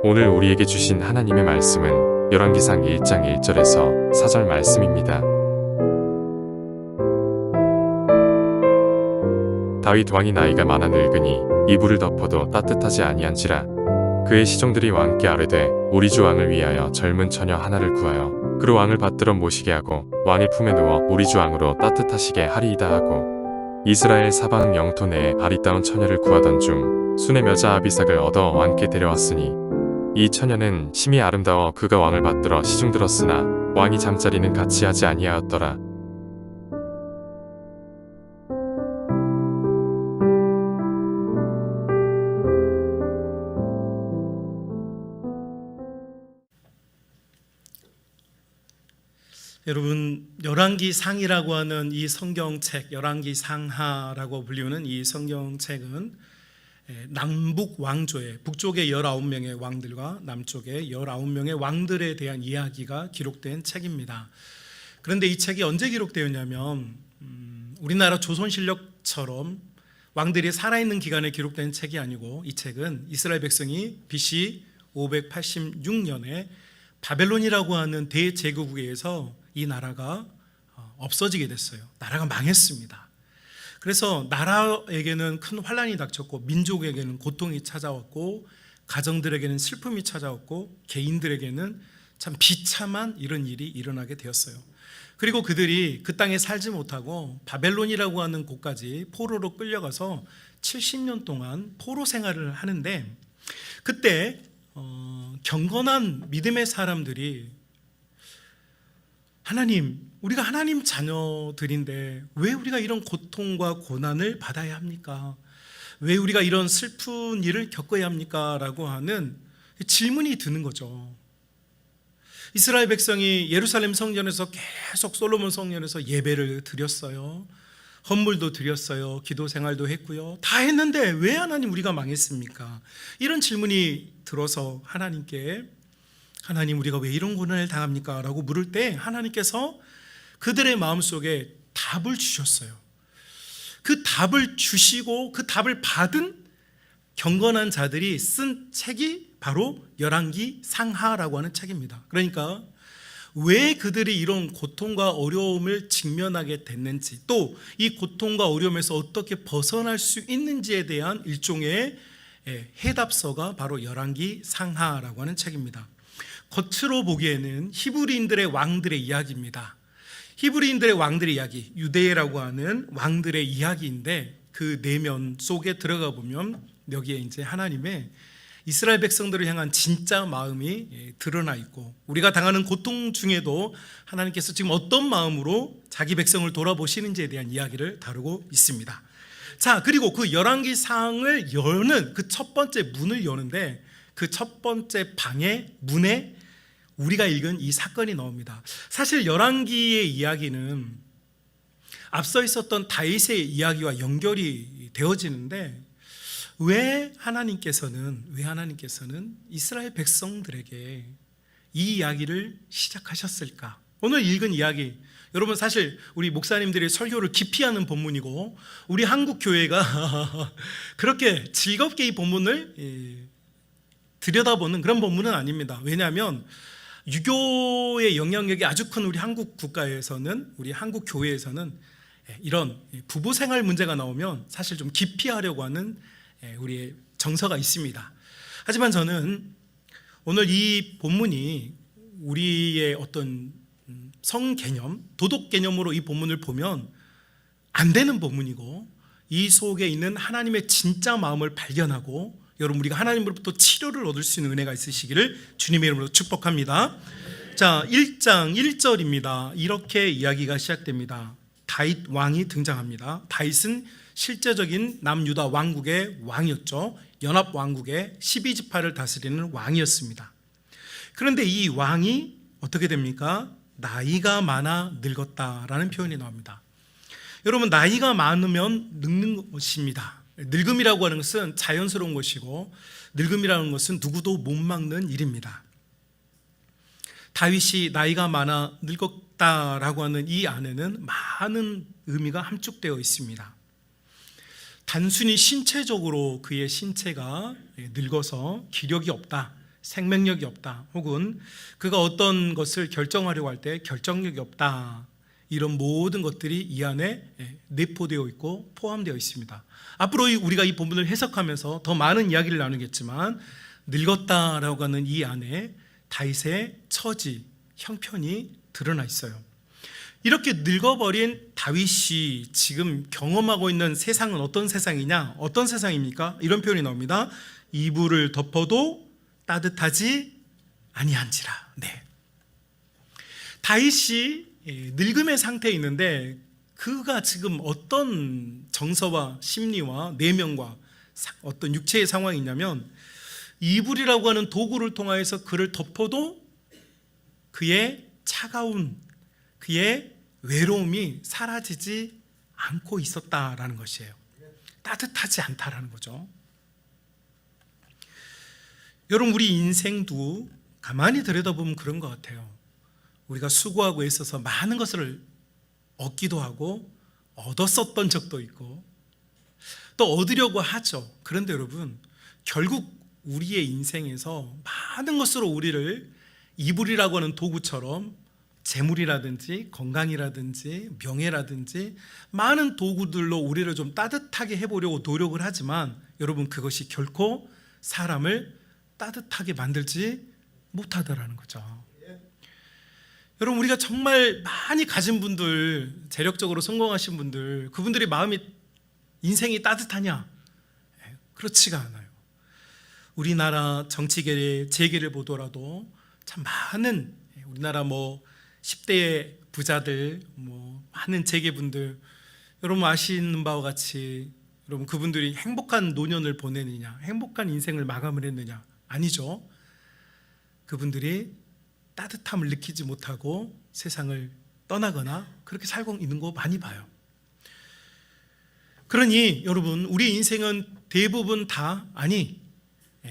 오늘 우리에게 주신 하나님의 말씀은 열왕기상 1장 1절에서 4절 말씀입니다. 다윗 왕이 나이가 많아 늙으니 이불을 덮어도 따뜻하지 아니한지라. 그의 시종들이 왕께 아뢰되 우리 주 왕을 위하여 젊은 처녀 하나를 구하여 그로 왕을 받들어 모시게 하고 왕의 품에 누워 우리 주 왕으로 따뜻하시게 하리이다 하고, 이스라엘 사방 영토 내에 아리따운 처녀를 구하던 중 순의 여자 아비삭을 얻어 왕께 데려왔으니, 이 처녀는 심히 아름다워 그가 왕을 받들어 시중들었으나 왕이 잠자리는 같이 하지 아니하였더라. 여러분, 열왕기상이라고 하는 이 성경책, 열왕기상하라고 불리우는 이 성경책은 남북 왕조의 북쪽의 19명의 왕들과 남쪽의 19명의 왕들에 대한 이야기가 기록된 책입니다. 그런데 이 책이 언제 기록되었냐면 우리나라 조선실록처럼 왕들이 살아있는 기간에 기록된 책이 아니고, 이 책은 이스라엘 백성이 BC 586년에 바벨론이라고 하는 대제국에 의해서 이 나라가 없어지게 됐어요. 나라가 망했습니다. 그래서 나라에게는 큰 환란이 닥쳤고, 민족에게는 고통이 찾아왔고, 가정들에게는 슬픔이 찾아왔고, 개인들에게는 참 비참한 이런 일이 일어나게 되었어요. 그리고 그들이 그 땅에 살지 못하고 바벨론이라고 하는 곳까지 포로로 끌려가서 70년 동안 포로 생활을 하는데, 그때 경건한 믿음의 사람들이 하나님, 우리가 하나님 자녀들인데 왜 우리가 이런 고통과 고난을 받아야 합니까? 왜 우리가 이런 슬픈 일을 겪어야 합니까? 라고 하는 질문이 드는 거죠. 이스라엘 백성이 예루살렘 성전에서 계속 솔로몬 성전에서 예배를 드렸어요. 헌물도 드렸어요. 기도 생활도 했고요. 다 했는데 왜 하나님 우리가 망했습니까? 이런 질문이 들어서 하나님 우리가 왜 이런 고난을 당합니까? 라고 물을 때 하나님께서 그들의 마음속에 답을 주셨어요. 그 답을 주시고 그 답을 받은 경건한 자들이 쓴 책이 바로 열왕기상하라고 하는 책입니다. 그러니까 왜 그들이 이런 고통과 어려움을 직면하게 됐는지, 또 이 고통과 어려움에서 어떻게 벗어날 수 있는지에 대한 일종의 해답서가 바로 열왕기상하라고 하는 책입니다. 겉으로 보기에는 히브리인들의 왕들의 이야기입니다. 히브리인들의 왕들의 이야기, 유대라고 하는 왕들의 이야기인데, 그 내면 속에 들어가 보면 여기에 이제 하나님의 이스라엘 백성들을 향한 진짜 마음이 드러나 있고, 우리가 당하는 고통 중에도 하나님께서 지금 어떤 마음으로 자기 백성을 돌아보시는지에 대한 이야기를 다루고 있습니다. 자, 그리고 그 열왕기상을 여는 그 첫 번째 문을 여는데, 그 첫 번째 방의 문에 우리가 읽은 이 사건이 나옵니다. 사실 열왕기의 이야기는 앞서 있었던 다윗의 이야기와 연결이 되어지는데, 왜 하나님께서는 이스라엘 백성들에게 이 이야기를 시작하셨을까? 오늘 읽은 이야기, 여러분 사실 우리 목사님들의 설교를 기피하는 본문이고, 우리 한국 교회가 그렇게 즐겁게 이 본문을 들여다보는 그런 본문은 아닙니다. 왜냐하면 유교의 영향력이 아주 큰 우리 한국 국가에서는, 우리 한국 교회에서는 이런 부부 생활 문제가 나오면 사실 좀 기피하려고 하는 우리의 정서가 있습니다. 하지만 저는 오늘 이 본문이 우리의 어떤 성 개념, 도덕 개념으로 이 본문을 보면 안 되는 본문이고, 이 속에 있는 하나님의 진짜 마음을 발견하고 여러분, 우리가 하나님으로부터 치료를 얻을 수 있는 은혜가 있으시기를 주님의 이름으로 축복합니다. 자, 1장 1절입니다. 이렇게 이야기가 시작됩니다. 다윗 왕이 등장합니다. 다윗은 실제적인 남유다 왕국의 왕이었죠. 연합 왕국의 12지파를 다스리는 왕이었습니다. 그런데 이 왕이 어떻게 됩니까? 나이가 많아 늙었다라는 표현이 나옵니다. 여러분, 나이가 많으면 늙는 것입니다. 늙음이라고 하는 것은 자연스러운 것이고, 늙음이라는 것은 누구도 못 막는 일입니다. 다윗이 나이가 많아 늙었다라고 하는 이 안에는 많은 의미가 함축되어 있습니다. 단순히 신체적으로 그의 신체가 늙어서 기력이 없다, 생명력이 없다, 혹은 그가 어떤 것을 결정하려고 할 때 결정력이 없다, 이런 모든 것들이 이 안에 내포되어 있고 포함되어 있습니다. 앞으로 우리가 이 본문을 해석하면서 더 많은 이야기를 나누겠지만, 늙었다라고 하는 이 안에 다윗의 처지, 형편이 드러나 있어요. 이렇게 늙어버린 다윗이 지금 경험하고 있는 세상은 어떤 세상이냐? 어떤 세상입니까? 이런 표현이 나옵니다. 이불을 덮어도 따뜻하지 아니한지라. 네. 다윗이 늙음의 상태에 있는데, 그가 지금 어떤 정서와 심리와 내면과 어떤 육체의 상황이 있냐면, 이불이라고 하는 도구를 통하여서 그를 덮어도 그의 차가운, 그의 외로움이 사라지지 않고 있었다라는 것이에요. 따뜻하지 않다라는 거죠. 여러분, 우리 인생도 가만히 들여다보면 그런 것 같아요. 우리가 수고하고 있어서 많은 것을 얻기도 하고 얻었었던 적도 있고 또 얻으려고 하죠. 그런데 여러분, 결국 우리의 인생에서 많은 것으로 우리를 이불이라고 하는 도구처럼 재물이라든지 건강이라든지 명예라든지 많은 도구들로 우리를 좀 따뜻하게 해보려고 노력을 하지만, 여러분, 그것이 결코 사람을 따뜻하게 만들지 못하더라는 거죠. 여러분, 우리가 정말 많이 가진 분들, 재력적으로 성공하신 분들, 그분들의 마음이, 인생이 따뜻하냐? 그렇지가 않아요. 우리나라 정치계의 재계를 보더라도 참 많은 우리나라 10대 부자들, 많은 재계분들, 여러분 아시는 바와 같이 여러분 그분들이 행복한 노년을 보내느냐, 행복한 인생을 마감을 했느냐? 아니죠. 그분들이 따뜻함을 느끼지 못하고 세상을 떠나거나 그렇게 살고 있는 거 많이 봐요. 그러니 여러분, 우리 인생은 대부분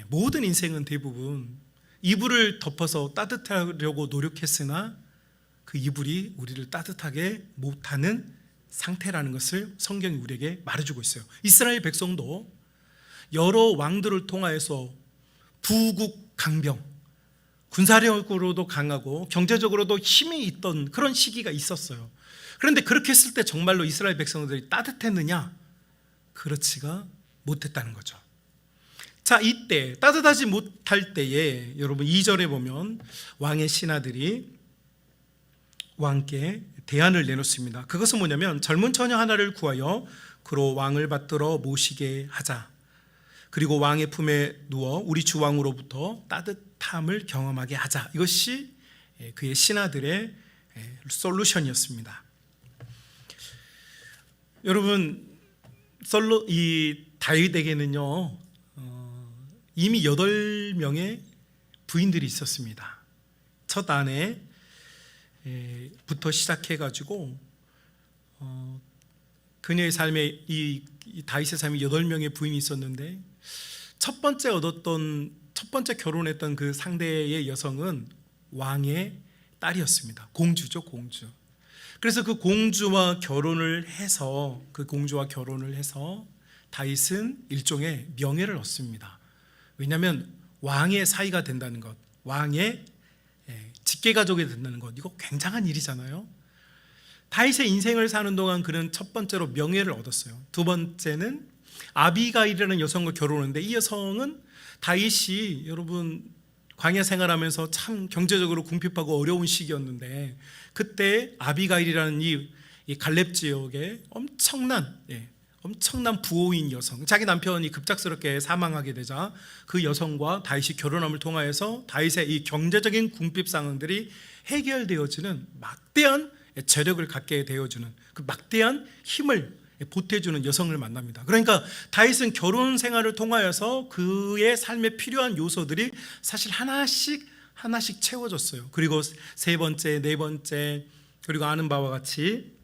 모든 인생은 대부분 이불을 덮어서 따뜻하려고 노력했으나 그 이불이 우리를 따뜻하게 못하는 상태라는 것을 성경이 우리에게 말해주고 있어요. 이스라엘 백성도 여러 왕들을 통하여서 부국 강병, 군사력으로도 강하고 경제적으로도 힘이 있던 그런 시기가 있었어요. 그런데 그렇게 했을 때 정말로 이스라엘 백성들이 따뜻했느냐? 그렇지가 못했다는 거죠. 자, 이때 따뜻하지 못할 때에 여러분 2절에 보면 왕의 신하들이 왕께 대안을 내놓습니다. 그것은 뭐냐면, 젊은 처녀 하나를 구하여 그로 왕을 받들어 모시게 하자. 그리고 왕의 품에 누워 우리 주 왕으로부터 따뜻함을 경험하게 하자. 이것이 그의 신하들의 솔루션이었습니다. 여러분, 이 다윗에게는요 이미 8명의 부인들이 있었습니다. 첫 아내부터 시작해가지고 그녀의 삶에 이 다윗의 삶에 8명의 부인이 있었는데, 첫 번째 결혼했던 그 상대의 여성은 왕의 딸이었습니다. 공주죠, 공주. 그래서 그 공주와 결혼을 해서 다윗은 일종의 명예를 얻습니다. 왜냐하면 왕의 사이가 된다는 것, 왕의 직계가족이 된다는 것, 이거 굉장한 일이잖아요. 다윗의 인생을 사는 동안 그는 첫 번째로 명예를 얻었어요. 두 번째는 아비가일이라는 여성과 결혼했는데, 이 여성은 다윗이 여러분 광야 생활하면서 참 경제적으로 궁핍하고 어려운 시기였는데, 그때 아비가일이라는 이 갈렙 지역에 엄청난 부호인 여성, 자기 남편이 급작스럽게 사망하게 되자 그 여성과 다윗이 결혼함을 통하여서 다윗의 이 경제적인 궁핍 상황들이 해결되어지는 막대한 재력을 갖게 되어주는, 그 막대한 힘을 보태주는 여성을 만납니다. 그러니까 다윗은 결혼 생활을 통하여서 그의 삶에 필요한 요소들이 사실 하나씩 채워졌어요. 그리고 세 번째, 네 번째, 그리고 아는 바와 같이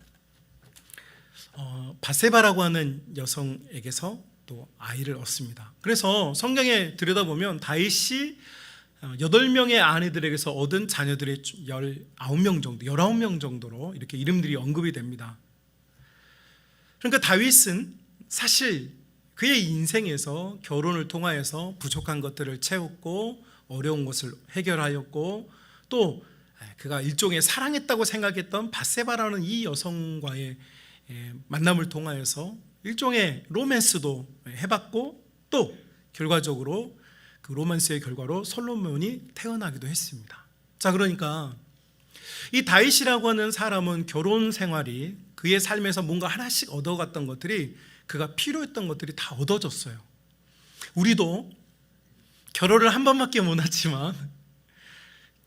바세바라고 하는 여성에게서 또 아이를 얻습니다. 그래서 성경에 들여다보면 다윗이 8명의 아내들에게서 얻은 자녀들의 19명 정도로 이렇게 이름들이 언급이 됩니다. 그러니까 다윗은 사실 그의 인생에서 결혼을 통하여서 부족한 것들을 채웠고, 어려운 것을 해결하였고, 또 그가 일종의 사랑했다고 생각했던 바세바라는 이 여성과의 만남을 통하여서 일종의 로맨스도 해봤고, 또 결과적으로 그 로맨스의 결과로 솔로몬이 태어나기도 했습니다. 자, 그러니까 이 다윗이라고 하는 사람은 결혼 생활이 그의 삶에서 뭔가 하나씩 얻어갔던 것들이, 그가 필요했던 것들이 다 얻어졌어요. 우리도 결혼을 한 번밖에 못 했지만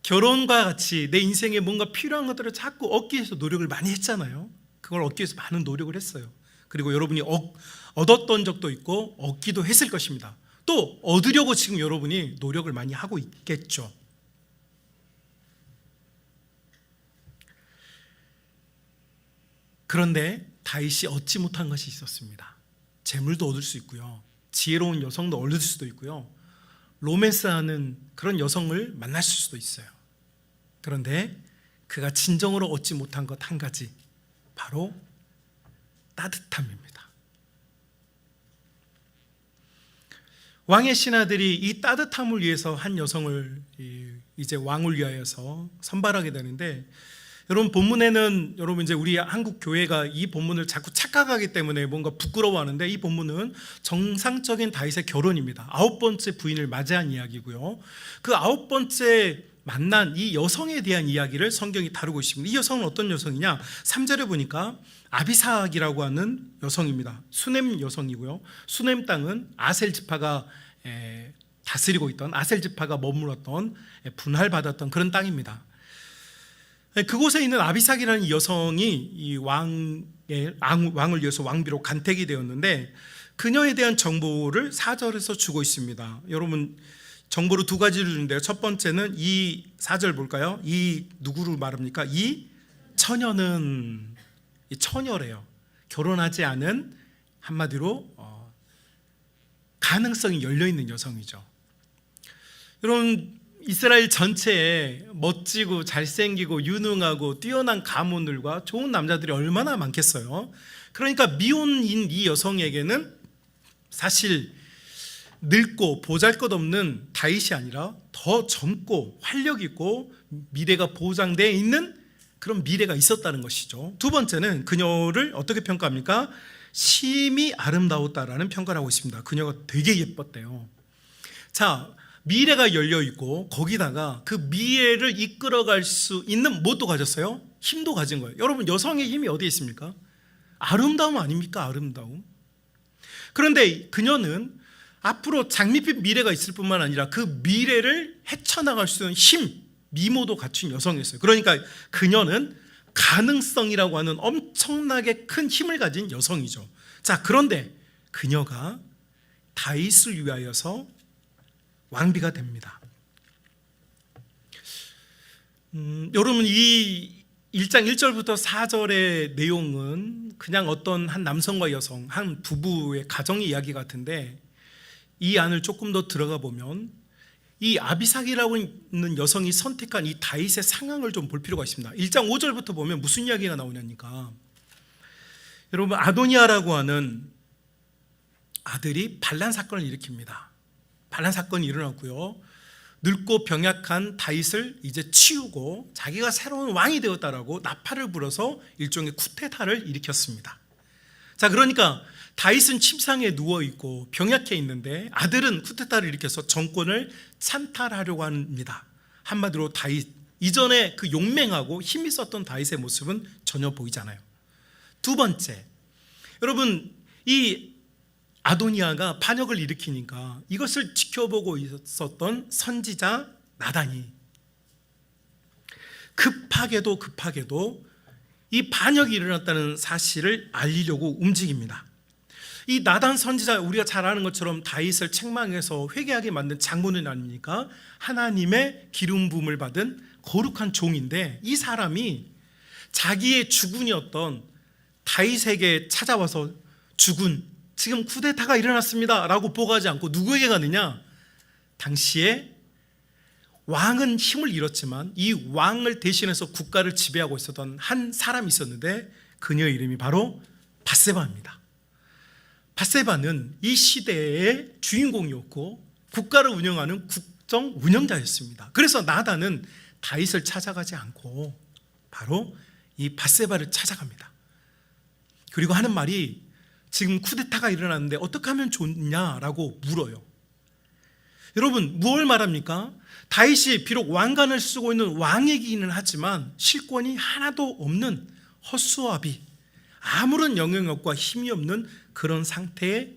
결혼과 같이 내 인생에 뭔가 필요한 것들을 자꾸 얻기 위해서 노력을 많이 했잖아요. 그걸 얻기 위해서 많은 노력을 했어요. 그리고 여러분이 얻었던 적도 있고 얻기도 했을 것입니다. 또 얻으려고 지금 여러분이 노력을 많이 하고 있겠죠. 그런데 다윗이 얻지 못한 것이 있었습니다. 재물도 얻을 수 있고요, 지혜로운 여성도 얻을 수도 있고요, 로맨스하는 그런 여성을 만날 수도 있어요. 그런데 그가 진정으로 얻지 못한 것 한 가지, 바로 따뜻함입니다. 왕의 신하들이 이 따뜻함을 위해서 한 여성을 이제 왕을 위하여서 선발하게 되는데, 여러분 본문에는, 여러분 이제 우리 한국 교회가 이 본문을 자꾸 착각하기 때문에 뭔가 부끄러워하는데, 이 본문은 정상적인 다윗의 결혼입니다. 9번째 부인을 맞이한 이야기고요, 그 9번째 만난 이 여성에 대한 이야기를 성경이 다루고 있습니다. 이 여성은 어떤 여성이냐? 3절에 보니까 아비삭이라고 하는 여성입니다. 수넴 여성이고요, 수넴 땅은 아셀 지파가 다스리고 있던, 아셀 지파가 머물렀던, 분할받았던 그런 땅입니다. 그곳에 있는 아비삭이라는 이 여성이 이 왕을 위해서 왕비로 간택이 되었는데, 그녀에 대한 정보를 4절에서 주고 있습니다. 여러분 정보를 두 가지를 주는데요, 첫 번째는 이 4절 볼까요? 이 누구를 말합니까? 이 처녀는, 이 처녀래요. 결혼하지 않은, 한마디로 가능성이 열려있는 여성이죠. 여러분 이스라엘 전체에 멋지고 잘생기고 유능하고 뛰어난 가문들과 좋은 남자들이 얼마나 많겠어요. 그러니까 미혼인 이 여성에게는 사실 늙고 보잘것없는 다윗이 아니라 더 젊고 활력 있고 미래가 보장되어 있는 그런 미래가 있었다는 것이죠. 두 번째는 그녀를 어떻게 평가합니까? 심히 아름다웠다라는 평가를 하고 있습니다. 그녀가 되게 예뻤대요. 자, 미래가 열려있고 거기다가 그 미래를 이끌어갈 수 있는 무엇도 가졌어요? 힘도 가진 거예요. 여러분 여성의 힘이 어디에 있습니까? 아름다움 아닙니까? 아름다움. 그런데 그녀는 앞으로 장밋빛 미래가 있을 뿐만 아니라 그 미래를 헤쳐나갈 수 있는 힘, 미모도 갖춘 여성이었어요. 그러니까 그녀는 가능성이라고 하는 엄청나게 큰 힘을 가진 여성이죠. 자, 그런데 그녀가 다윗을 위하여서 왕비가 됩니다. 여러분 이 1장 1절부터 4절의 내용은 그냥 어떤 한 남성과 여성, 한 부부의 가정의 이야기 같은데, 이 안을 조금 더 들어가 보면 이 아비삭이라고 있는 여성이 선택한 이 다윗의 상황을 좀 볼 필요가 있습니다. 1장 5절부터 보면 무슨 이야기가 나오냐니까, 여러분 아도니아라고 하는 아들이 반란 사건을 일으킵니다. 반란 사건이 일어났고요, 늙고 병약한 다윗을 이제 치우고 자기가 새로운 왕이 되었다라고 나팔을 불어서 일종의 쿠데타를 일으켰습니다. 자, 그러니까 다윗은 침상에 누워있고 병약해 있는데 아들은 쿠데타를 일으켜서 정권을 찬탈하려고 합니다. 한마디로 다윗, 이전에 그 용맹하고 힘이 있었던 다윗의 모습은 전혀 보이지 않아요. 두 번째, 여러분 이 아도니아가 반역을 일으키니까 이것을 지켜보고 있었던 선지자 나단이 급하게도 이 반역이 일어났다는 사실을 알리려고 움직입니다. 이 나단 선지자, 우리가 잘 아는 것처럼 다윗을 책망해서 회개하게 만든 장본인 아닙니까? 하나님의 기름 부음을 받은 거룩한 종인데, 이 사람이 자기의 주군이었던 다윗에게 찾아와서 주군, 지금 쿠데타가 일어났습니다 라고 보고하지 않고 누구에게 가느냐? 당시에 왕은 힘을 잃었지만 이 왕을 대신해서 국가를 지배하고 있었던 한 사람이 있었는데, 그녀의 이름이 바로 밧세바입니다. 밧세바는 이 시대의 주인공이었고 국가를 운영하는 특정 운영자였습니다. 그래서 나단은 다윗을 찾아가지 않고 바로 이 밧세바를 찾아갑니다. 그리고 하는 말이 지금 쿠데타가 일어났는데 어떻게 하면 좋냐라고 물어요. 여러분, 무엇을 말합니까? 다윗이 비록 왕관을 쓰고 있는 왕이기는 하지만 실권이 하나도 없는 허수아비, 아무런 영향력과 힘이 없는 그런 상태에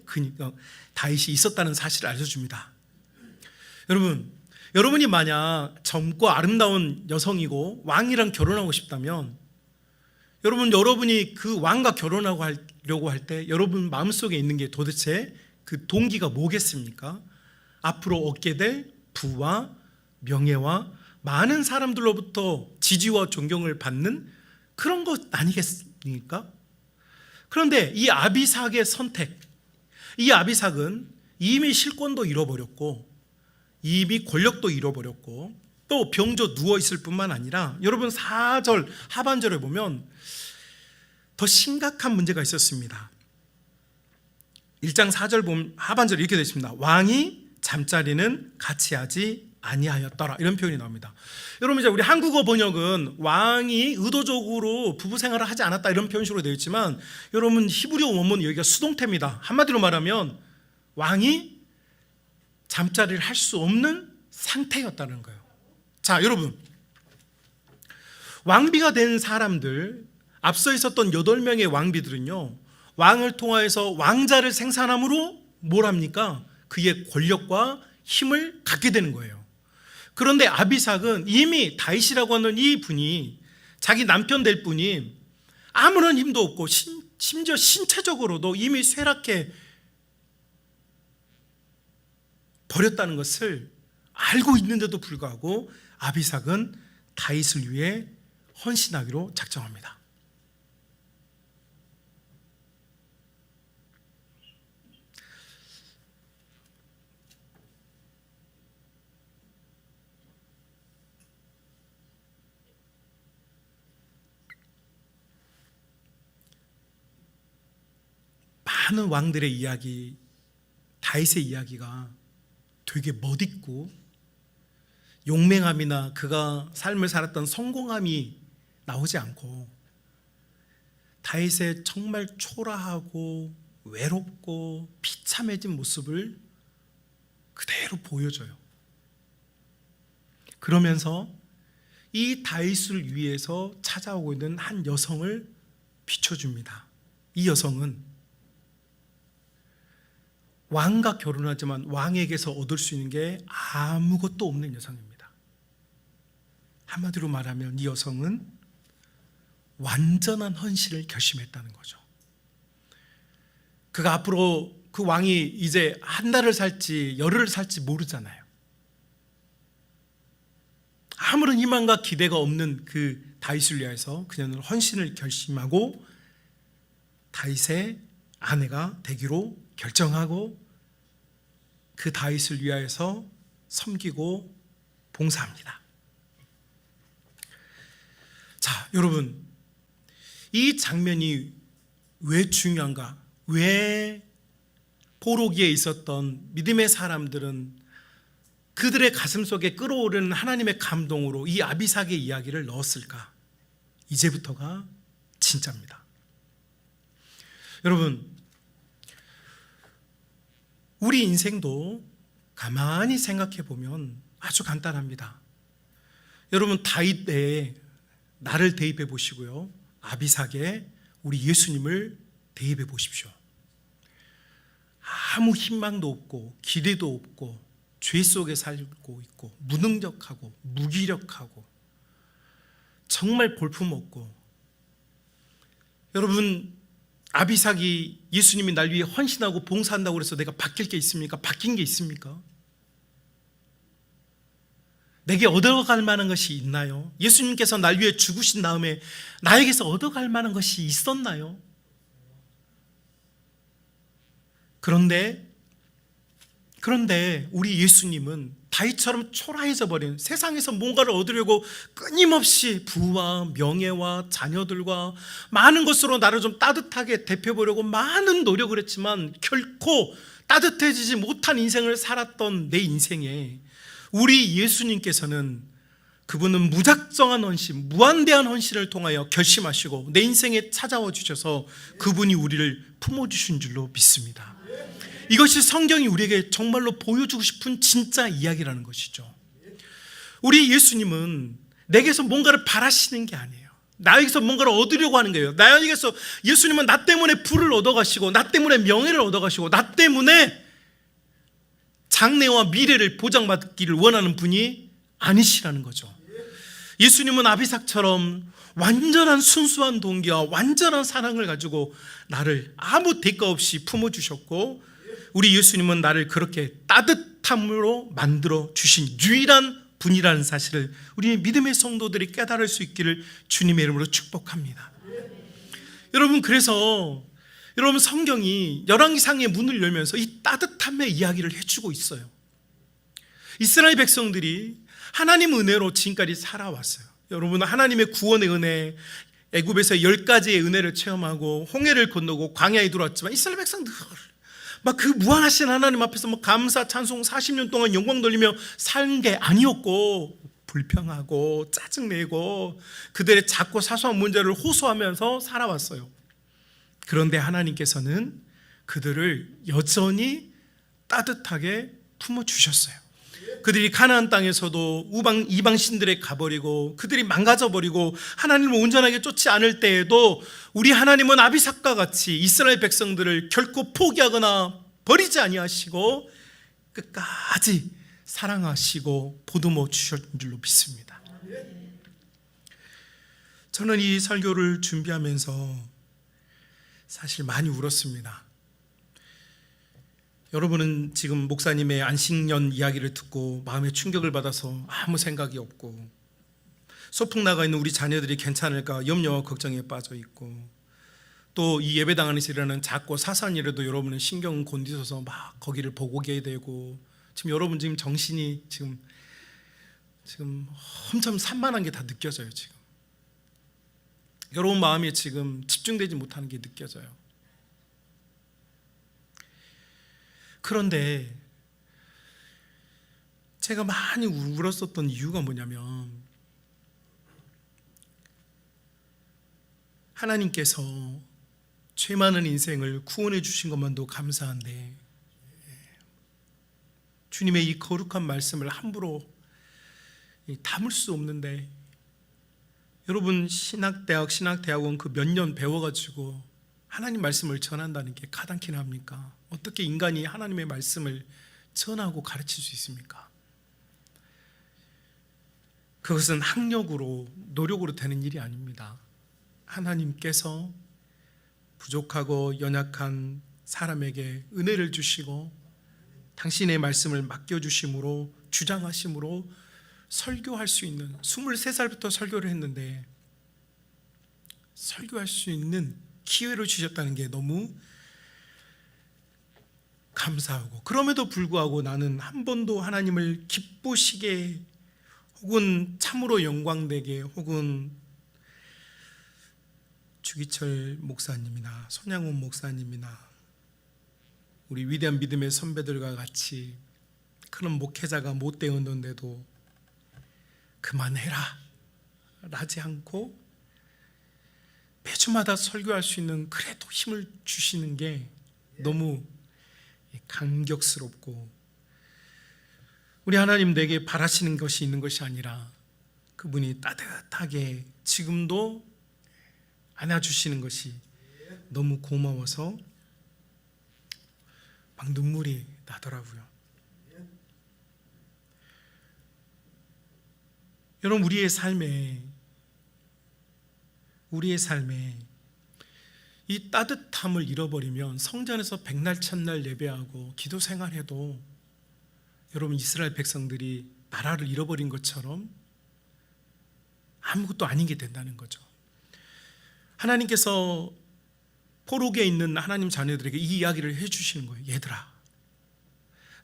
다윗이 있었다는 사실을 알려줍니다. 여러분이 만약 젊고 아름다운 여성이고 왕이랑 결혼하고 싶다면 여러분이 그 왕과 결혼하려고 할 때 여러분 마음속에 있는 게 도대체 그 동기가 뭐겠습니까? 앞으로 얻게 될 부와 명예와 많은 사람들로부터 지지와 존경을 받는 그런 것 아니겠습니까? 그런데 이 아비삭의 선택, 이 아비삭은 이미 실권도 잃어버렸고 이미 권력도 잃어버렸고 또 병조 누워있을 뿐만 아니라 여러분 4절 하반절에 보면 더 심각한 문제가 있었습니다. 1장 4절 보면 하반절에 이렇게 되어 있습니다. 왕이 잠자리는 같이 하지 아니하였더라, 이런 표현이 나옵니다. 여러분, 이제 우리 한국어 번역은 왕이 의도적으로 부부 생활을 하지 않았다 이런 표현식으로 되어 있지만 여러분 히브리어 원문 여기가 수동태입니다. 한마디로 말하면 왕이 잠자리를 할 수 없는 상태였다는 거예요. 자, 여러분, 왕비가 된 사람들, 앞서 있었던 8명의 왕비들은요, 왕을 통하여서 왕자를 생산함으로 뭘 합니까? 그의 권력과 힘을 갖게 되는 거예요. 그런데 아비삭은 이미 다윗이라고 하는 이 분이 자기 남편 될 분이 아무런 힘도 없고 심지어 신체적으로도 이미 쇠락해 버렸다는 것을 알고 있는데도 불구하고 아비삭은 다윗을 위해 헌신하기로 작정합니다. 많은 왕들의 이야기, 다윗의 이야기가 되게 멋있고 용맹함이나 그가 삶을 살았던 성공함이 나오지 않고 다윗의 정말 초라하고 외롭고 비참해진 모습을 그대로 보여줘요. 그러면서 이 다윗을 위해서 찾아오고 있는 한 여성을 비춰줍니다. 이 여성은 왕과 결혼하지만 왕에게서 얻을 수 있는 게 아무것도 없는 여성입니다. 한마디로 말하면 이 여성은 완전한 헌신을 결심했다는 거죠. 그가 앞으로 그 왕이 이제 한 달을 살지 열흘을 살지 모르잖아요. 아무런 희망과 기대가 없는 그 다윗을 위해서 그녀는 헌신을 결심하고 다윗의 아내가 되기로 결정하고 그 다윗을 위하여서 섬기고 봉사합니다. 자, 여러분, 이 장면이 왜 중요한가? 왜 포로기에 있었던 믿음의 사람들은 그들의 가슴 속에 끓어오르는 하나님의 감동으로 이 아비삭의 이야기를 넣었을까? 이제부터가 진짜입니다. 여러분, 우리 인생도 가만히 생각해 보면 아주 간단합니다. 여러분, 다윗에 나를 대입해 보시고요, 아비삭에 우리 예수님을 대입해 보십시오. 아무 희망도 없고 기대도 없고 죄 속에 살고 있고 무능력하고 무기력하고 정말 볼품없고, 여러분, 아비삭이 예수님이 날 위해 헌신하고 봉사한다고 해서 내가 바뀔 게 있습니까? 바뀐 게 있습니까? 내게 얻어갈 만한 것이 있나요? 예수님께서 날 위해 죽으신 다음에 나에게서 얻어갈 만한 것이 있었나요? 그런데 우리 예수님은 다윗처럼 초라해져 버린, 세상에서 뭔가를 얻으려고 끊임없이 부와 명예와 자녀들과 많은 것으로 나를 좀 따뜻하게 데펴보려고 많은 노력을 했지만 결코 따뜻해지지 못한 인생을 살았던 내 인생에 우리 예수님께서는 그분은 무작정한 헌신, 무한대한 헌신을 통하여 결심하시고 내 인생에 찾아와 주셔서 그분이 우리를 품어주신 줄로 믿습니다. 이것이 성경이 우리에게 정말로 보여주고 싶은 진짜 이야기라는 것이죠. 우리 예수님은 내게서 뭔가를 바라시는 게 아니에요. 나에게서 뭔가를 얻으려고 하는 거예요. 나에게서 예수님은 나 때문에 부를 얻어가시고 나 때문에 명예를 얻어가시고 나 때문에 장래와 미래를 보장받기를 원하는 분이 아니시라는 거죠. 예수님은 아비삭처럼 완전한 순수한 동기와 완전한 사랑을 가지고 나를 아무 대가 없이 품어주셨고, 우리 예수님은 나를 그렇게 따뜻함으로 만들어 주신 유일한 분이라는 사실을 우리 믿음의 성도들이 깨달을 수 있기를 주님의 이름으로 축복합니다. 여러분, 그래서 여러분 성경이 열왕기상의 문을 열면서 이 따뜻함의 이야기를 해주고 있어요. 이스라엘 백성들이 하나님 은혜로 지금까지 살아왔어요. 여러분, 하나님의 구원의 은혜, 애굽에서 10가지의 은혜를 체험하고 홍해를 건너고 광야에 들어왔지만 이스라엘 백성들 막 그 무한하신 하나님 앞에서 뭐 감사 찬송 40년 동안 영광 돌리며 산 게 아니었고, 불평하고 짜증내고 그들의 작고 사소한 문제를 호소하면서 살아왔어요. 그런데 하나님께서는 그들을 여전히 따뜻하게 품어주셨어요. 그들이 가나안 땅에서도 이방 신들에 가버리고 그들이 망가져버리고 하나님을 온전하게 쫓지 않을 때에도 우리 하나님은 아비삭과 같이 이스라엘 백성들을 결코 포기하거나 버리지 아니하시고 끝까지 사랑하시고 보듬어 주셨는 줄로 믿습니다. 저는 이 설교를 준비하면서 사실 많이 울었습니다. 여러분은 지금 목사님의 안식년 이야기를 듣고 마음에 충격을 받아서 아무 생각이 없고, 소풍 나가 있는 우리 자녀들이 괜찮을까 염려와 걱정에 빠져 있고, 또 이 예배당 안에서 일어나는 작고 사소한 일에도 여러분은 신경 곤두서서 막 거기를 보고 계게 되고, 지금 여러분 지금 정신이 지금 엄청 산만한 게 다 느껴져요. 지금 여러분 마음에 지금 집중되지 못하는 게 느껴져요. 그런데 제가 많이 울었었던 이유가 뭐냐면, 하나님께서 죄 많은 인생을 구원해 주신 것만도 감사한데 주님의 이 거룩한 말씀을 함부로 담을 수 없는데, 여러분 신학대학원 그 몇 년 배워가지고 하나님 말씀을 전한다는 게 가당키나 합니까? 어떻게 인간이 하나님의 말씀을 전하고 가르칠 수 있습니까? 그것은 학력으로 노력으로 되는 일이 아닙니다. 하나님께서 부족하고 연약한 사람에게 은혜를 주시고 당신의 말씀을 맡겨주심으로, 주장하심으로 설교할 수 있는, 23살부터 설교를 했는데 설교할 수 있는 기회를 주셨다는 게 너무 감사하고, 그럼에도 불구하고 나는 한 번도 하나님을 기쁘시게 혹은 참으로 영광되게 혹은 주기철 목사님이나 손양훈 목사님이나 우리 위대한 믿음의 선배들과 같이 그런 목회자가 못 되었는데도 그만해라 라지 않고 매주마다 설교할 수 있는 그래도 힘을 주시는 게 너무 감격스럽고, 우리 하나님 내게 바라시는 것이 있는 것이 아니라 그분이 따뜻하게 지금도 안아주시는 것이 너무 고마워서 막 눈물이 나더라고요. 여러분, 우리의 삶에 이 따뜻함을 잃어버리면 성전에서 백날 천날 예배하고 기도 생활해도 여러분 이스라엘 백성들이 나라를 잃어버린 것처럼 아무것도 아닌 게 된다는 거죠. 하나님께서 포로기에 있는 하나님 자녀들에게 이 이야기를 해주시는 거예요. 얘들아,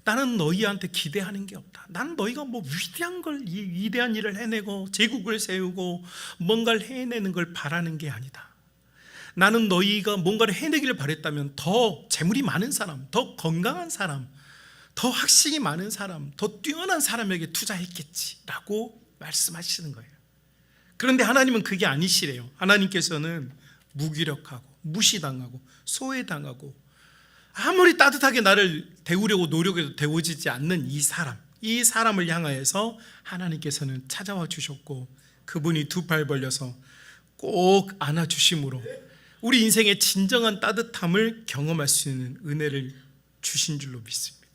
나는 너희한테 기대하는 게 없다. 나는 너희가 뭐 위대한 일을 해내고 제국을 세우고 뭔가를 해내는 걸 바라는 게 아니다. 나는 너희가 뭔가를 해내기를 바랬다면 더 재물이 많은 사람, 더 건강한 사람, 더 학식이 많은 사람, 더 뛰어난 사람에게 투자했겠지라고 말씀하시는 거예요. 그런데 하나님은 그게 아니시래요. 하나님께서는 무기력하고 무시당하고 소외당하고 아무리 따뜻하게 나를 대우려고 노력해도 대우지지 않는 이 사람을 향하여서 하나님께서는 찾아와 주셨고, 그분이 두 팔 벌려서 꼭 안아주심으로 우리 인생의 진정한 따뜻함을 경험할 수 있는 은혜를 주신 줄로 믿습니다.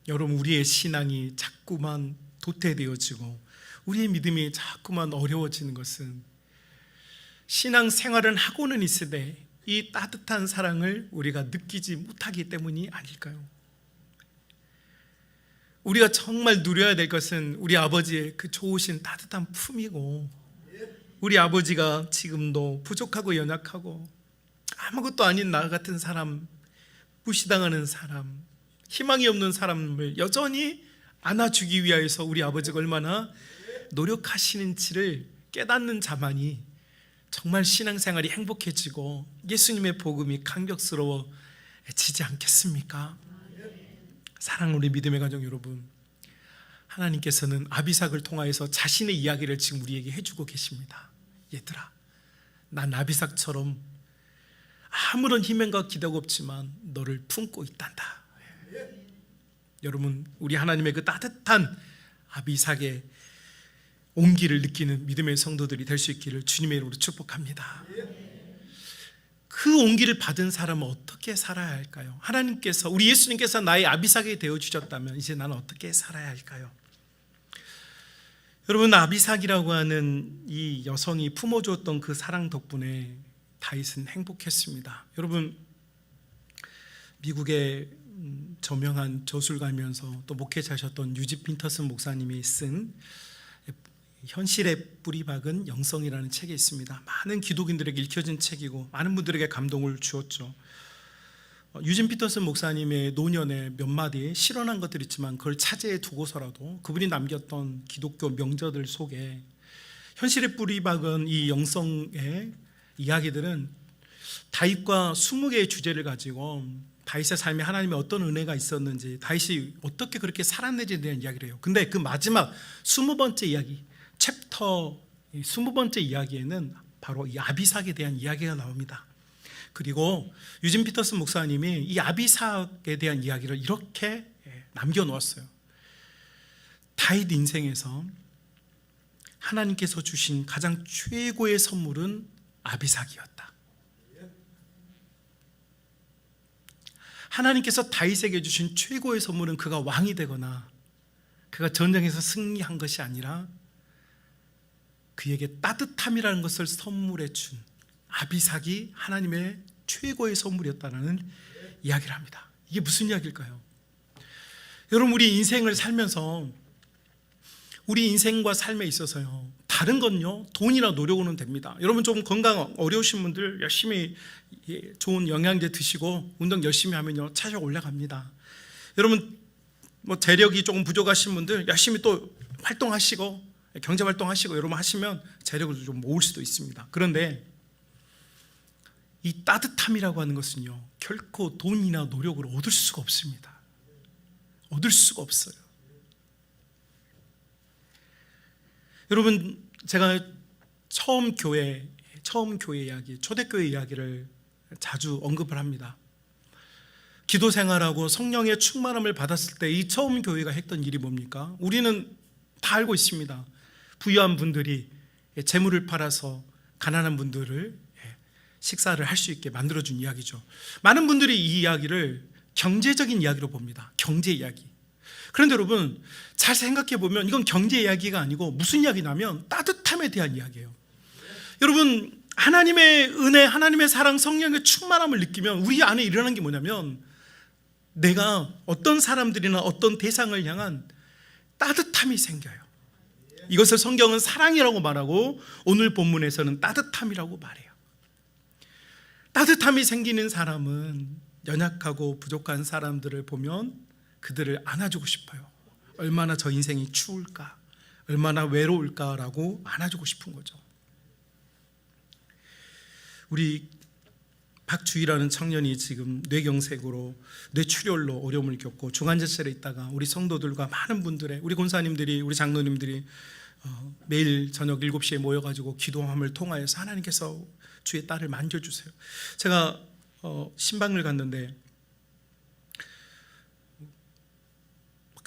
여러분, 우리의 신앙이 자꾸만 도태되어지고 우리의 믿음이 자꾸만 어려워지는 것은 신앙 생활은 하고는 있으되 이 따뜻한 사랑을 우리가 느끼지 못하기 때문이 아닐까요? 우리가 정말 누려야 될 것은 우리 아버지의 그 좋으신 따뜻한 품이고, 우리 아버지가 지금도 부족하고 연약하고 아무것도 아닌 나 같은 사람, 무시당하는 사람, 희망이 없는 사람을 여전히 안아주기 위하여서 우리 아버지가 얼마나 노력하시는지를 깨닫는 자만이 정말 신앙생활이 행복해지고 예수님의 복음이 감격스러워지지 않겠습니까? 사랑하는 우리 믿음의 가족 여러분, 하나님께서는 아비삭을 통하여서 자신의 이야기를 지금 우리에게 해주고 계십니다. 얘들아, 난 아비삭처럼 아무런 희망과 기대가 없지만 너를 품고 있단다. 여러분, 우리 하나님의 그 따뜻한 아비삭의 온기를 느끼는 믿음의 성도들이 될 수 있기를 주님의 이름으로 축복합니다. 그 온기를 받은 사람은 어떻게 살아야 할까요? 하나님께서, 우리 예수님께서 나의 아비삭이 되어주셨다면 이제 나는 어떻게 살아야 할까요? 여러분, 아비삭이라고 하는 이 여성이 품어주었던 그 사랑 덕분에 다윗은 행복했습니다. 여러분, 미국의 저명한 저술가이면서 또 목회자셨던 유지 핀터슨 목사님이 쓴 현실의 뿌리 박은 영성이라는 책이 있습니다. 많은 기독인들에게 읽혀진 책이고 많은 분들에게 감동을 주었죠. 유진 피터슨 목사님의 노년에 몇 마디 실언한 것들이 있지만 그걸 차지해 두고서라도 그분이 남겼던 기독교 명저들 속에 현실의 뿌리 박은 이 영성의 이야기들은 다윗과 20개의 주제를 가지고 다윗의 삶에 하나님의 어떤 은혜가 있었는지, 다윗이 어떻게 그렇게 살았는지에 대한 이야기를 해요. 근데 그 마지막 20번째 이야기, 챕터 20번째 이야기에는 바로 이 아비삭에 대한 이야기가 나옵니다. 그리고 유진 피터슨 목사님이 이 아비삭에 대한 이야기를 이렇게 남겨놓았어요. 다윗 인생에서 하나님께서 주신 가장 최고의 선물은 아비삭이었다. 하나님께서 다윗에게 주신 최고의 선물은 그가 왕이 되거나 그가 전쟁에서 승리한 것이 아니라 그에게 따뜻함이라는 것을 선물해 준 아비삭이 하나님의 최고의 선물이었다는 이야기를 합니다. 이게 무슨 이야기일까요? 여러분, 우리 인생을 살면서 우리 인생과 삶에 있어서요, 다른 건요 돈이나 노력으로는 됩니다. 여러분, 좀 건강 어려우신 분들 열심히 좋은 영양제 드시고 운동 열심히 하면요 차력 올라갑니다. 여러분, 뭐 재력이 조금 부족하신 분들 열심히 또 활동하시고 경제활동하시고 여러분 하시면 재력을 좀 모을 수도 있습니다. 그런데 이 따뜻함이라고 하는 것은요 결코 돈이나 노력으로 얻을 수가 없습니다. 얻을 수가 없어요. 여러분, 제가 처음 교회 이야기, 초대교회 이야기를 자주 언급을 합니다. 기도 생활하고 성령의 충만함을 받았을 때 이 처음 교회가 했던 일이 뭡니까? 우리는 다 알고 있습니다. 부유한 분들이 재물을 팔아서 가난한 분들을 식사를 할 수 있게 만들어준 이야기죠. 많은 분들이 이 이야기를 경제적인 이야기로 봅니다. 경제 이야기. 그런데 여러분, 잘 생각해 보면 이건 경제 이야기가 아니고 무슨 이야기냐면 따뜻함에 대한 이야기예요. 여러분, 하나님의 은혜, 하나님의 사랑, 성령의 충만함을 느끼면 우리 안에 일어나는 게 뭐냐면 내가 어떤 사람들이나 어떤 대상을 향한 따뜻함이 생겨요. 이것을 성경은 사랑이라고 말하고 오늘 본문에서는 따뜻함이라고 말해요. 따뜻함이 생기는 사람은 연약하고 부족한 사람들을 보면 그들을 안아주고 싶어요. 얼마나 저 인생이 추울까, 얼마나 외로울까라고 안아주고 싶은 거죠. 우리 박주희라는 청년이 지금 뇌경색으로 뇌출혈로 어려움을 겪고 중환자실에 있다가 우리 성도들과 많은 분들의 우리 권사님들이 우리 장로님들이 매일 저녁 7시에 모여가지고 기도함을 통하여서 하나님께서 주의 딸을 만져주세요. 제가 신방을 갔는데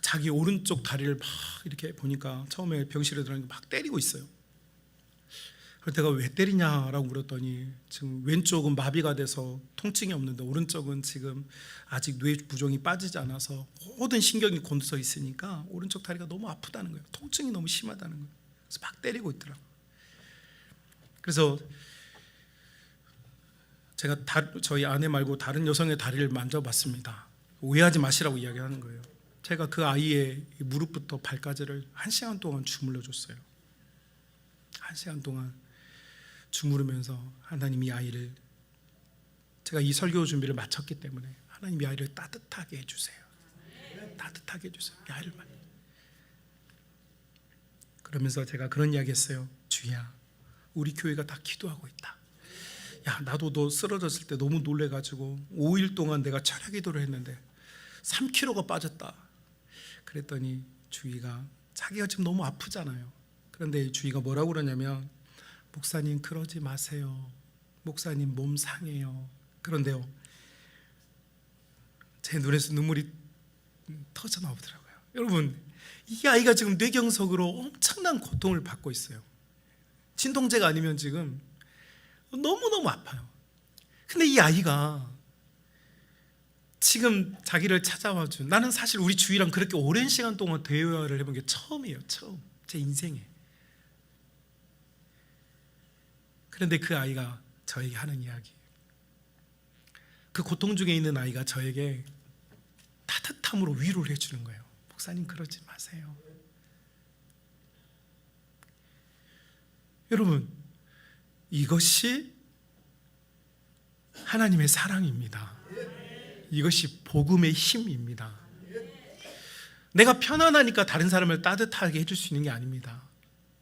자기 오른쪽 다리를 막 이렇게 보니까 처음에 병실에 들어가니까 막 때리고 있어요. 그래서 내가 왜 때리냐라고 물었더니 지금 왼쪽은 마비가 돼서 통증이 없는데 오른쪽은 지금 아직 뇌 부종이 빠지지 않아서 모든 신경이 곤두서 있으니까 오른쪽 다리가 너무 아프다는 거예요. 통증이 너무 심하다는 거예요. 그래서 막 때리고 있더라고요. 그래서 제가 저희 아내 말고 다른 여성의 다리를 만져봤습니다. 오해하지 마시라고 이야기하는 거예요. 제가 그 아이의 무릎부터 발까지를 1시간 동안 주물러 줬어요. 1시간 동안 주무르면서 하나님 이 아이를, 제가 이 설교 준비를 마쳤기 때문에 하나님 이 아이를 따뜻하게 해주세요. 따뜻하게 해주세요. 이 아이를 그러면서 제가 그런 이야기 했어요. 주희야, 우리 교회가 다 기도하고 있다. 야, 나도 너 쓰러졌을 때 너무 놀래가지고 5일 동안 내가 철야 기도를 했는데 3kg가 빠졌다. 그랬더니 주희가 자기가 지금 너무 아프잖아요. 그런데 주희가 뭐라고 그러냐면, 목사님 그러지 마세요. 목사님 몸 상해요. 그런데요, 제 눈에서 눈물이 터져 나오더라고요. 여러분, 이 아이가 지금 뇌경색으로 엄청난 고통을 받고 있어요. 진통제가 아니면 지금 너무너무 아파요. 근데 이 아이가 지금 자기를 찾아와 준, 나는 사실 우리 주희랑 그렇게 오랜 시간 동안 대화를 해본 게 처음이에요. 처음, 제 인생에. 그런데 그 아이가 저에게 하는 이야기, 그 고통 중에 있는 아이가 저에게 따뜻함으로 위로를 해주는 거예요. 목사님 그러지 마세요. 여러분, 이것이 하나님의 사랑입니다. 이것이 복음의 힘입니다. 내가 편안하니까 다른 사람을 따뜻하게 해줄 수 있는 게 아닙니다.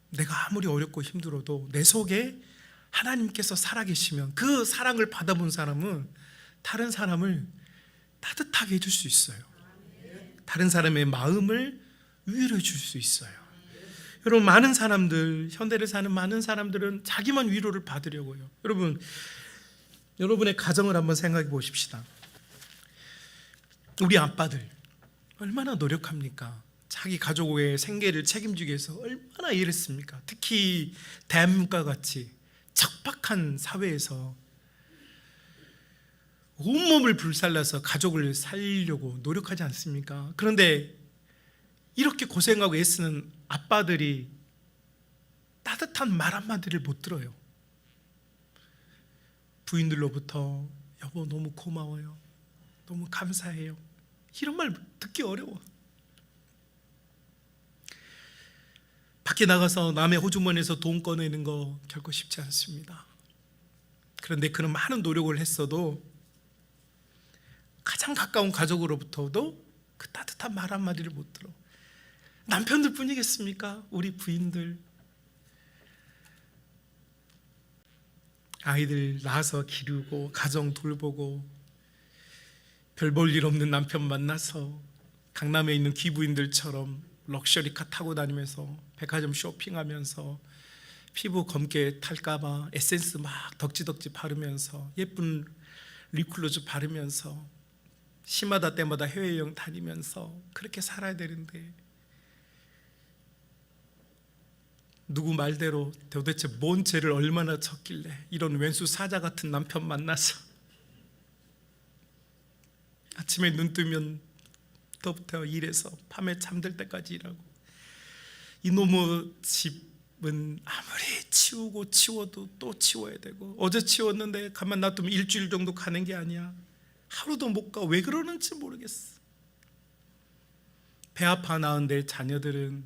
내가 아무리 어렵고 힘들어도 내 속에 하나님께서 살아계시면 그 사랑을 받아본 사람은 다른 사람을 따뜻하게 해줄 수 있어요. 다른 사람의 마음을 위로해 줄 수 있어요. 여러분, 많은 사람들, 현대를 사는 많은 사람들은 자기만 위로를 받으려고요. 여러분, 여러분의 가정을 한번 생각해 보십시다. 우리 아빠들 얼마나 노력합니까? 자기 가족의 생계를 책임지기 위해서 얼마나 일을 씁니까? 특히 대한민국과 같이 척박한 사회에서 온몸을 불살라서 가족을 살리려고 노력하지 않습니까? 그런데 이렇게 고생하고 애쓰는 아빠들이 따뜻한 말 한마디를 못 들어요. 부인들로부터 여보 너무 고마워요, 너무 감사해요, 이런 말 듣기 어려워. 밖에 나가서 남의 호주머니에서 돈 꺼내는 거 결코 쉽지 않습니다. 그런데 그런 많은 노력을 했어도 가장 가까운 가족으로부터도 그 따뜻한 말 한마디를 못 들어. 남편들 뿐이겠습니까? 우리 부인들, 아이들 낳아서 기르고 가정 돌보고 별 볼 일 없는 남편 만나서 강남에 있는 귀부인들처럼 럭셔리카 타고 다니면서 백화점 쇼핑하면서 피부 검게 탈까봐 에센스 막 덕지덕지 바르면서 예쁜 립글로즈 바르면서 시마다 때마다 해외여행 다니면서 그렇게 살아야 되는데, 누구 말대로 도대체 뭔 죄를 얼마나 졌길래 이런 왼수 사자 같은 남편 만나서 아침에 눈 뜨면 부터 일해서 밤에 잠들 때까지 일하고, 이놈의 집은 아무리 치우고 치워도 또 치워야 되고, 어제 치웠는데 가만 놔두면 일주일 정도 가는 게 아니야. 하루도 못 가. 왜 그러는지 모르겠어. 배 아파 낳은 내 자녀들은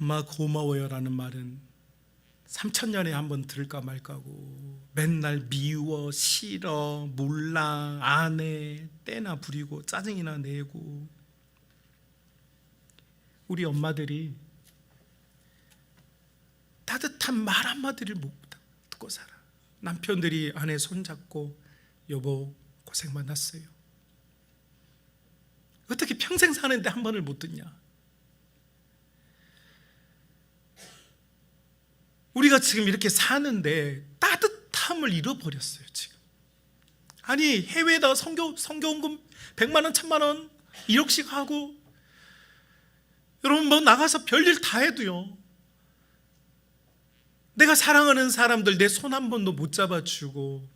엄마 고마워요 라는 말은 3,000년에 한 번 들을까 말까고 맨날 미워, 싫어, 몰라, 안 해, 때나 부리고 짜증이나 내고, 우리 엄마들이 따뜻한 말 한마디를 못 듣고 살아. 남편들이 아내 손잡고 여보 고생 많았어요. 어떻게 평생 사는데 한 번을 못 듣냐? 우리가 지금 이렇게 사는데 따뜻함을 잃어버렸어요. 지금 아니 해외에다 성교원금 100만 원, 1000만 원, 1억씩 하고 여러분 뭐 나가서 별일 다 해도요, 내가 사랑하는 사람들 내 손 한 번도 못 잡아주고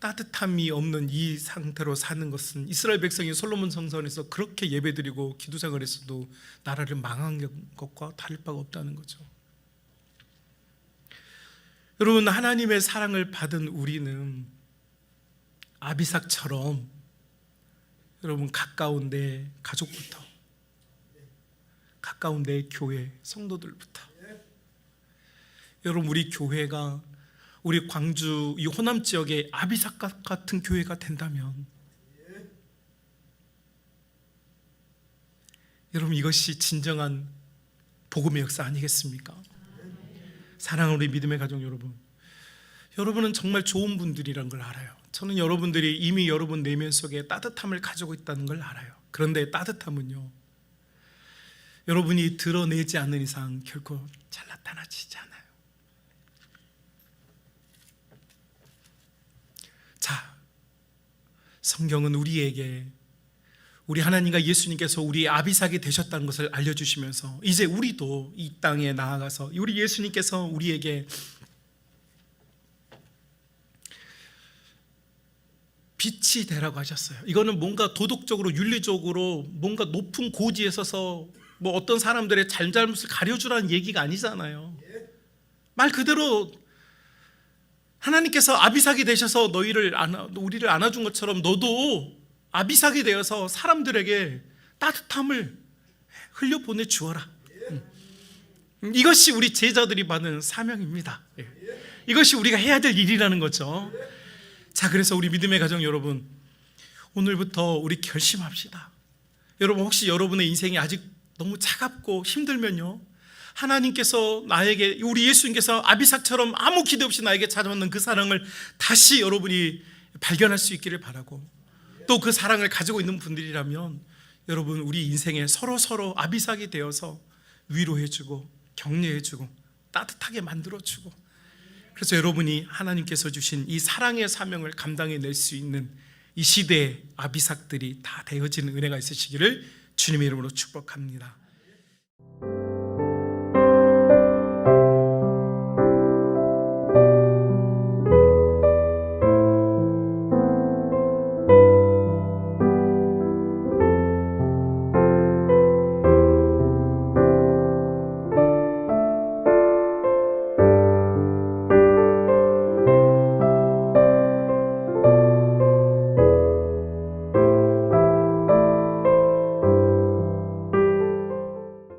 따뜻함이 없는 이 상태로 사는 것은 이스라엘 백성이 솔로몬 성전에서 그렇게 예배드리고 기도생활 했어도 나라를 망한 것과 다를 바가 없다는 거죠. 여러분, 하나님의 사랑을 받은 우리는 아비삭처럼 여러분 가까운 내 가족부터, 가까운 내 교회 성도들부터, 여러분 우리 교회가 우리 광주 이 호남 지역의 아비삭 같은 교회가 된다면 여러분 이것이 진정한 복음의 역사 아니겠습니까? 사랑하는 우리 믿음의 가족 여러분, 여러분은 정말 좋은 분들이란 걸 알아요. 저는 여러분들이 이미 여러분 내면 속에 따뜻함을 가지고 있다는 걸 알아요. 그런데 따뜻함은요, 여러분이 드러내지 않는 이상 결코 잘 나타나지지 않아요. 자, 성경은 우리에게 우리 하나님과 예수님께서 우리의 아비삭이 되셨다는 것을 알려주시면서 이제 우리도 이 땅에 나아가서 우리 예수님께서 우리에게 빛이 되라고 하셨어요. 이거는 뭔가 도덕적으로 윤리적으로 뭔가 높은 고지에 서서 뭐 어떤 사람들의 잘잘못을 가려주라는 얘기가 아니잖아요. 말 그대로 하나님께서 아비삭이 되셔서 우리를 안아준 것처럼 너도 아비삭이 되어서 사람들에게 따뜻함을 흘려보내 주어라. 이것이 우리 제자들이 받은 사명입니다. 이것이 우리가 해야 될 일이라는 거죠. 자, 그래서 우리 믿음의 가정 여러분, 오늘부터 우리 결심합시다. 여러분 혹시 여러분의 인생이 아직 너무 차갑고 힘들면요, 하나님께서 나에게, 우리 예수님께서 아비삭처럼 아무 기대 없이 나에게 찾아오는 그 사랑을 다시 여러분이 발견할 수 있기를 바라고, 또 그 사랑을 가지고 있는 분들이라면 여러분 우리 인생에 서로 아비삭이 되어서 위로해주고 격려해주고 따뜻하게 만들어주고, 그래서 여러분이 하나님께서 주신 이 사랑의 사명을 감당해낼 수 있는 이 시대의 아비삭들이 다 되어지는 은혜가 있으시기를 주님의 이름으로 축복합니다.